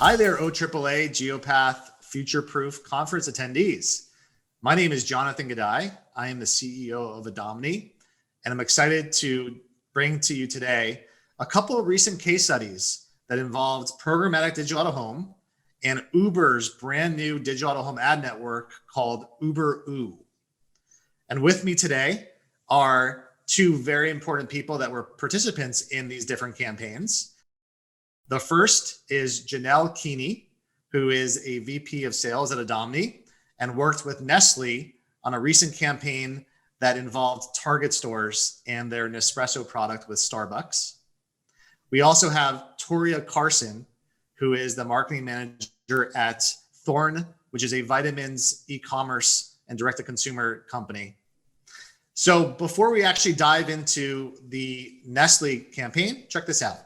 Hi there, OAAA Geopath Future Proof Conference attendees. My name is Jonathan Gadai. I am the CEO of Adomni, and I'm excited to bring to you today a couple of recent case studies that involved programmatic digital out-of-home and Uber's brand new digital out-of-home ad network called OAAA. And with me today are two very important people that were participants in these different campaigns. The first is Janelle Keeney, who is a VP of sales at Adomni and worked with Nestle on a recent campaign that involved Target stores and their Nespresso product with Starbucks. We also have Toria Carson, who is the marketing manager at Thorne, which is a vitamins e-commerce and direct-to-consumer company. So before we actually dive into the Nestle campaign, check this out.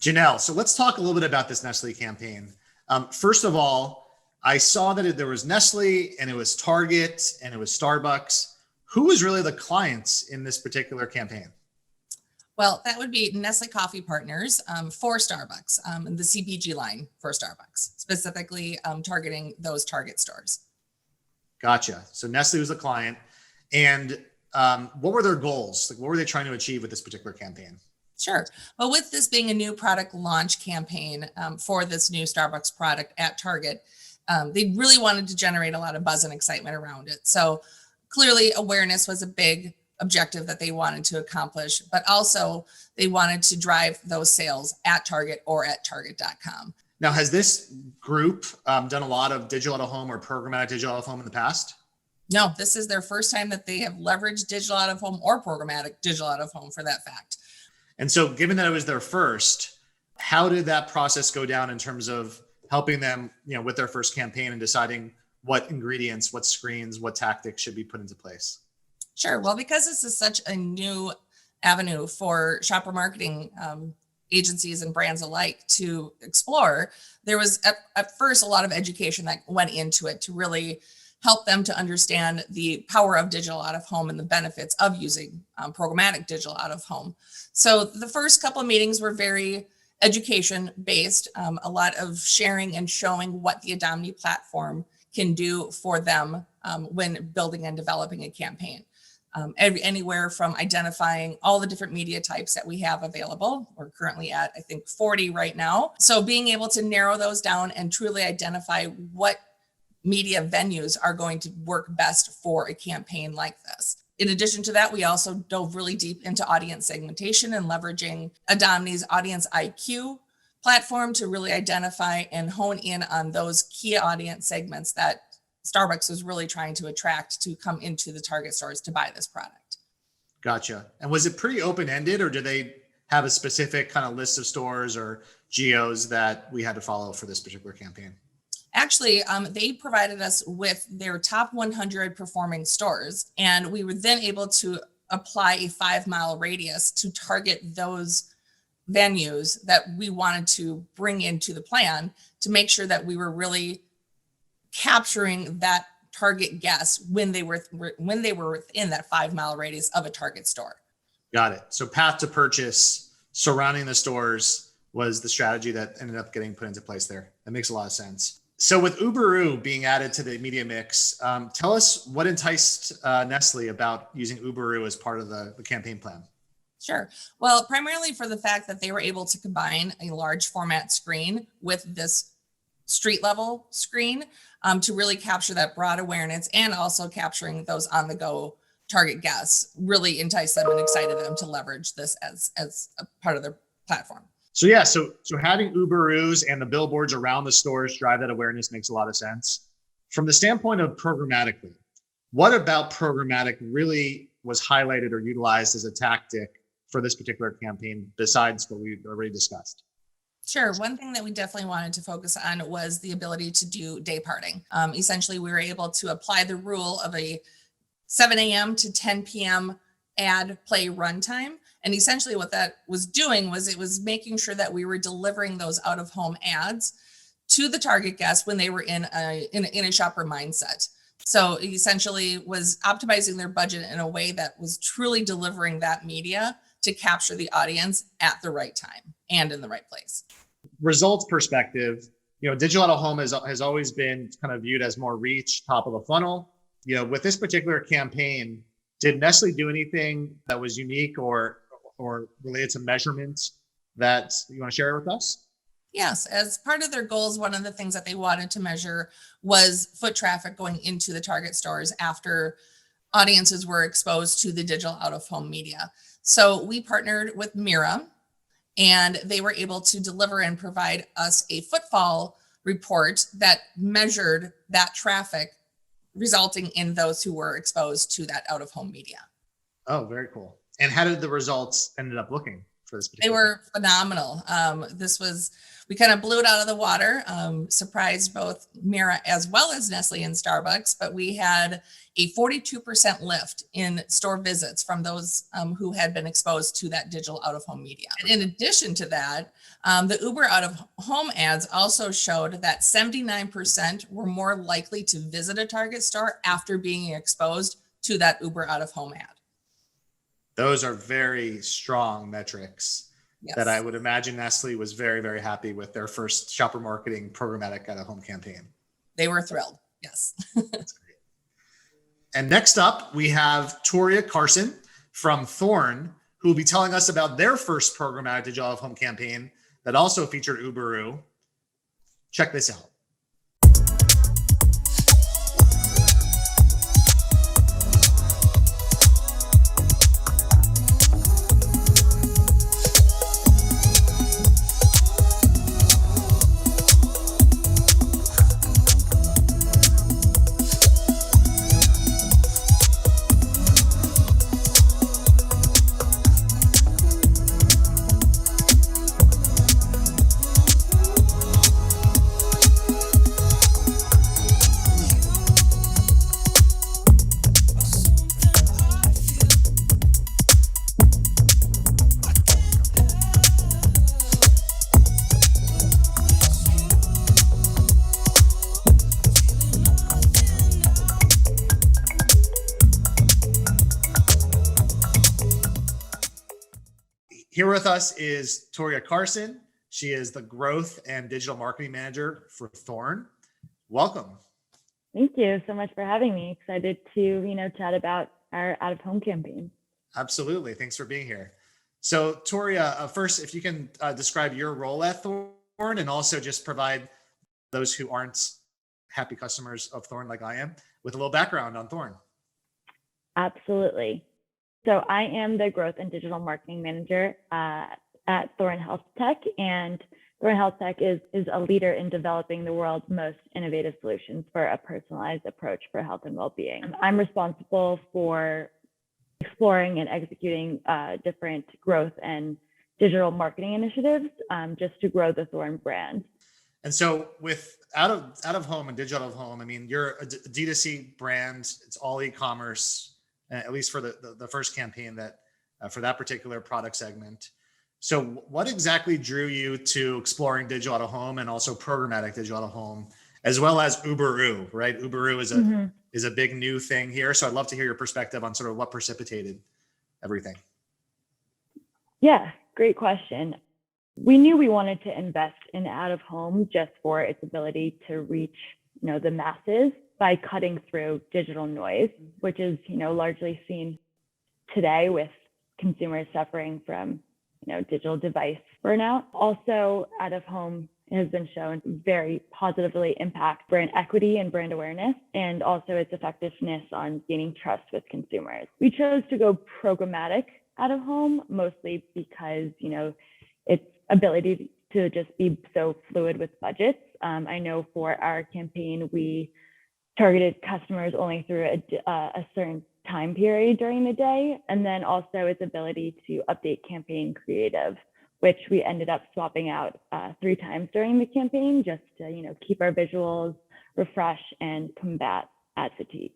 Janelle, so let's talk a little bit about this Nestle campaign. First of all, I saw that there was Nestle and it was Target and it was Starbucks. Who was really the clients in this particular campaign? Well, that would be Nestle Coffee Partners for Starbucks, and the CPG line for Starbucks, specifically targeting those Target stores. Gotcha. So Nestle was the client. And what were their goals? Like, what were they trying to achieve with this particular campaign? Sure. Well, with this being a new product launch campaign for this new Starbucks product at Target, they really wanted to generate a lot of buzz and excitement around it. So clearly awareness was a big objective that they wanted to accomplish, but also they wanted to drive those sales at Target or at target.com. Now, has this group done a lot of digital out-of-home or programmatic digital out-of-home in the past? No, this is their first time that they have leveraged digital out-of-home or programmatic digital out-of-home for that fact. And so given that it was their first, how did that process go down in terms of helping them, with their first campaign and deciding what ingredients, what screens, what tactics should be put into place? Sure. Well, because this is such a new avenue for shopper marketing agencies and brands alike to explore, there was at first a lot of education that went into it to really help them to understand the power of digital out of home and the benefits of using programmatic digital out of home. So the first couple of meetings were very education based, a lot of sharing and showing what the Adomni platform can do for them when building and developing a campaign. Anywhere from identifying all the different media types that we have available. We're currently at, I think, 40 right now. So being able to narrow those down and truly identify what media venues are going to work best for a campaign like this. In addition to that, we also dove really deep into audience segmentation and leveraging Adomni's Audience IQ platform to really identify and hone in on those key audience segments that Starbucks was really trying to attract to come into the Target stores to buy this product. Gotcha. And was it pretty open-ended, or did they have a specific kind of list of stores or geos that we had to follow for this particular campaign? Actually, they provided us with their top 100 performing stores, and we were then able to apply a 5-mile radius to target those venues that we wanted to bring into the plan to make sure that we were really capturing that target guest when they were within that 5-mile radius of a Target store. Got it. So path to purchase surrounding the stores was the strategy that ended up getting put into place there. That makes a lot of sense. So with OAAA being added to the media mix, tell us what enticed Nestle about using OAAA as part of the campaign plan. Sure. Well, primarily for the fact that they were able to combine a large format screen with this street level screen to really capture that broad awareness, and also capturing those on the go target guests, really entice them and excited them to leverage this as a part of their platform. So yeah, so having Uberoos and the billboards around the stores drive that awareness makes a lot of sense. From the standpoint of programmatically, what about programmatic really was highlighted or utilized as a tactic for this particular campaign besides what we already discussed? Sure. One thing that we definitely wanted to focus on was the ability to do day parting. Essentially, we were able to apply the rule of a 7 a.m. to 10 p.m. ad play runtime. And essentially what that was doing was it was making sure that we were delivering those out of home ads to the target guests when they were in a shopper mindset. So it essentially was optimizing their budget in a way that was truly delivering that media to capture the audience at the right time and in the right place. Results perspective, digital out of home has always been kind of viewed as more reach, top of the funnel. With this particular campaign, did Nestle do anything that was unique or related to measurements that you want to share with us? Yes, as part of their goals, one of the things that they wanted to measure was foot traffic going into the Target stores after audiences were exposed to the digital out of home media. So we partnered with Mira, and they were able to deliver and provide us a footfall report that measured that traffic, resulting in those who were exposed to that out of home media. Oh, very cool. And how did the results ended up looking for this particular? They were phenomenal. We kind of blew it out of the water, surprised both Mira as well as Nestle and Starbucks, but we had a 42% lift in store visits from those who had been exposed to that digital out of home media. And in addition to that, the Uber out of home ads also showed that 79% were more likely to visit a Target store after being exposed to that Uber out of home ad. Those are very strong metrics. Yes. That I would imagine Nestle was very, very happy with their first shopper marketing programmatic out of home campaign. They were thrilled. Yes. That's great. And next up, we have Toria Carson from Thorn, who will be telling us about their first programmatic digital out of home campaign that also featured Uberoo. Check this out. Here with us is Toria Carson. She is the growth and digital marketing manager for Thorn. Welcome. Thank you so much for having me. Excited to, chat about our out of home campaign. Absolutely. Thanks for being here. So Toria, first, if you can describe your role at Thorn and also just provide those who aren't happy customers of Thorn like I am with a little background on Thorn. Absolutely. So I am the growth and digital marketing manager at Thorn Health Tech, and Thorn Health Tech is a leader in developing the world's most innovative solutions for a personalized approach for health and well-being. I'm responsible for exploring and executing different growth and digital marketing initiatives just to grow the Thorn brand. And so with out of home and digital out of home, I mean, you're a D2C brand. It's all e-commerce. At least for the first campaign that for that particular product segment. So what exactly drew you to exploring digital out of home and also programmatic digital out of home, as well as Uberoo, right? Uberoo is a big new thing here. So I'd love to hear your perspective on sort of what precipitated everything. Yeah, great question. We knew we wanted to invest in out of home just for its ability to reach, the masses by cutting through digital noise, which is, largely seen today with consumers suffering from, digital device burnout. Also, out of home has been shown very positively impact brand equity and brand awareness, and also its effectiveness on gaining trust with consumers. We chose to go programmatic out of home, mostly because, its ability to just be so fluid with budgets. I know for our campaign, we targeted customers only through a certain time period during the day, and then also its ability to update campaign creative, which we ended up swapping out 3 times during the campaign, just to keep our visuals refresh and combat ad fatigue.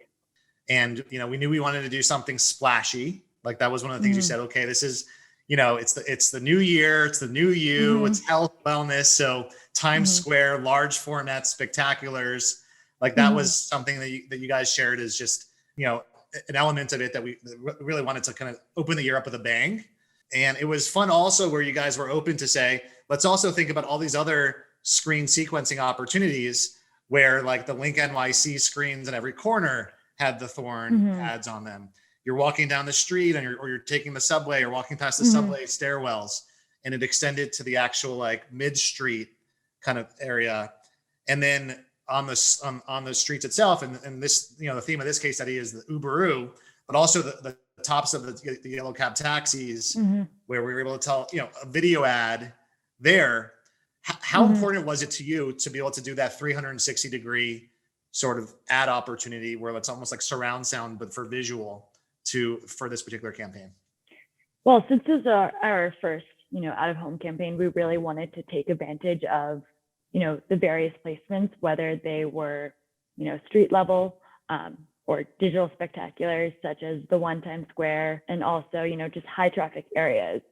And we knew we wanted to do something splashy. Like that was one of the things you said. Okay, this is it's the new year, it's the new you, it's health, wellness. So Times Square, large format spectaculars, like that was something that you guys shared as just an element of it that we really wanted to kind of open the year up with a bang. And it was fun also where you guys were open to say, let's also think about all these other screen sequencing opportunities where like the Link NYC screens in every corner had the Thorn ads on them. You're walking down the street or you're taking the subway or walking past the subway stairwells, and it extended to the actual like mid-street kind of area. And then on the streets itself, and this, the theme of this case study is the Uber-oo, but also the tops of the yellow cab taxis, where we were able to tell, a video ad there. How important was it to you to be able to do that 360-degree sort of ad opportunity where it's almost like surround sound, but for visual for this particular campaign? Well, since this is our first, out of home campaign, we really wanted to take advantage of, the various placements, whether they were, street level, or digital spectaculars such as the one Times Square, and also, just high traffic areas.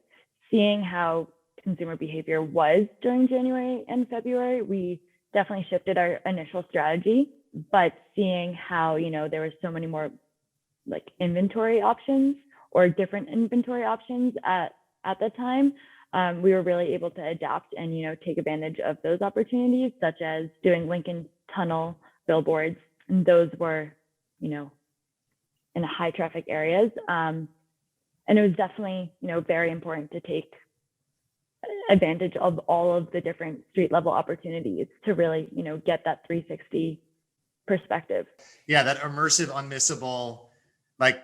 Seeing how consumer behavior was during January and February, we definitely shifted our initial strategy, but seeing how, there were so many more like inventory options or different inventory options at the time, we were really able to adapt and, take advantage of those opportunities, such as doing Lincoln Tunnel billboards. And those were, in high traffic areas. And it was definitely, very important to take advantage of all of the different street level opportunities to really, get that 360 perspective. Yeah, that immersive, unmissable, like,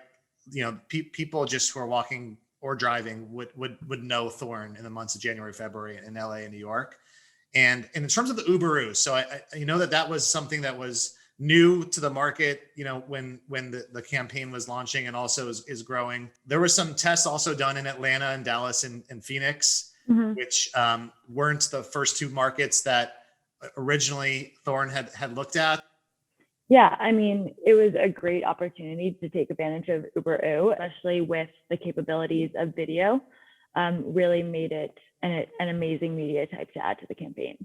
people just who are walking or driving would know Thorn in the months of January, February in LA and New York. And in terms of the Uber-oo, so I know that was something that was new to the market, when the campaign was launching and also is growing. There were some tests also done in Atlanta and Dallas and Phoenix, which weren't the first 2 markets that originally Thorn had looked at. Yeah, I mean, it was a great opportunity to take advantage of Uber-oo, especially with the capabilities of video. Really made it an amazing media type to add to the campaign.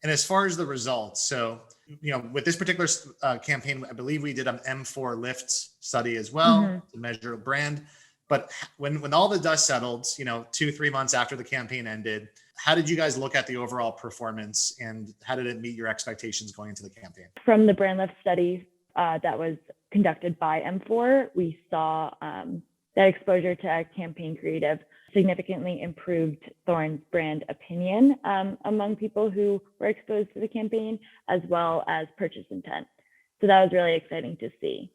And as far as the results, so, with this particular campaign, I believe we did an M4 lift study as well to measure brand. But when all the dust settled, 2-3 months after the campaign ended, how did you guys look at the overall performance and how did it meet your expectations going into the campaign? From the brand lift study that was conducted by M4, we saw that exposure to our campaign creative significantly improved Thorn's brand opinion among people who were exposed to the campaign, as well as purchase intent. So that was really exciting to see.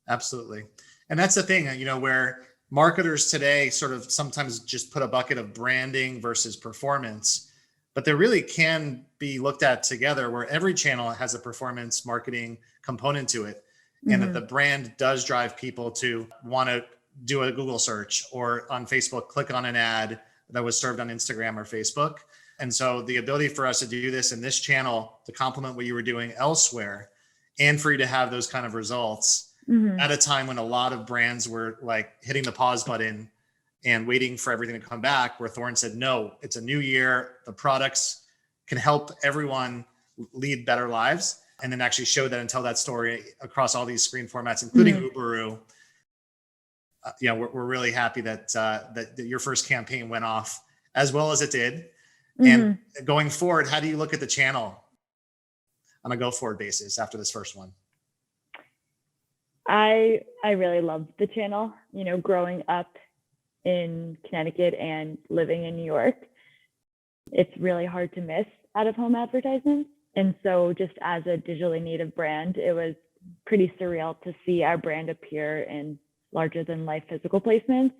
Absolutely. And that's the thing, where marketers today sort of sometimes just put a bucket of branding versus performance, but they really can be looked at together, where every channel has a performance marketing component to it. And that the brand does drive people to want to do a Google search, or on Facebook, click on an ad that was served on Instagram or Facebook. And so the ability for us to do this in this channel to complement what you were doing elsewhere, and for you to have those kind of results at a time when a lot of brands were like hitting the pause button and waiting for everything to come back, where Thorn said, no, it's a new year. The products can help everyone lead better lives. And then actually show that and tell that story across all these screen formats, including Uber-oo. We're really happy that your first campaign went off as well as it did. And going forward, how do you look at the channel on a go forward basis after this first one? I really loved the channel. Growing up in Connecticut and living in New York, it's really hard to miss out-of-home advertisements. And so just as a digitally native brand, it was pretty surreal to see our brand appear in larger than life physical placements.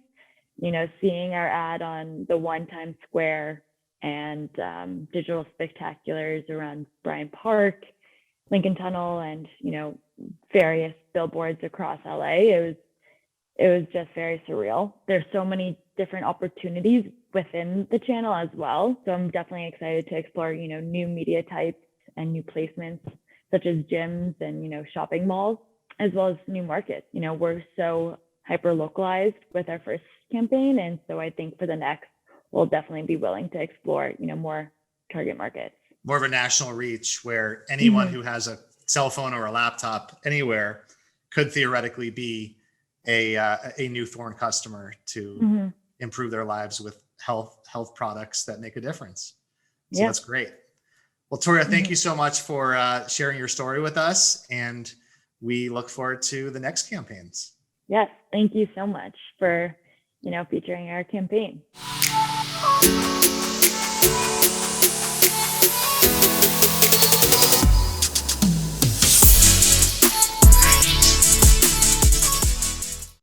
You know, seeing our ad on the One Times Square and digital spectaculars around Bryant Park, Lincoln Tunnel, and, you know, various billboards across LA. It was just very surreal. There's so many different opportunities within the channel as well. So I'm definitely excited to explore, you know, new media types and new placements such as gyms and, you know, shopping malls, as well as new markets. You know, we're so hyper localized with our first campaign. And so I think for the next, we'll definitely be willing to explore, you know, more target markets. More of a national reach where anyone who has a cell phone or a laptop anywhere could theoretically be a new Thorne customer to improve their lives with health products that make a difference. So that's great. Well, Toria, thank you so much for sharing your story with us, and we look forward to the next campaigns. Yes, thank you so much for, you know, featuring our campaign.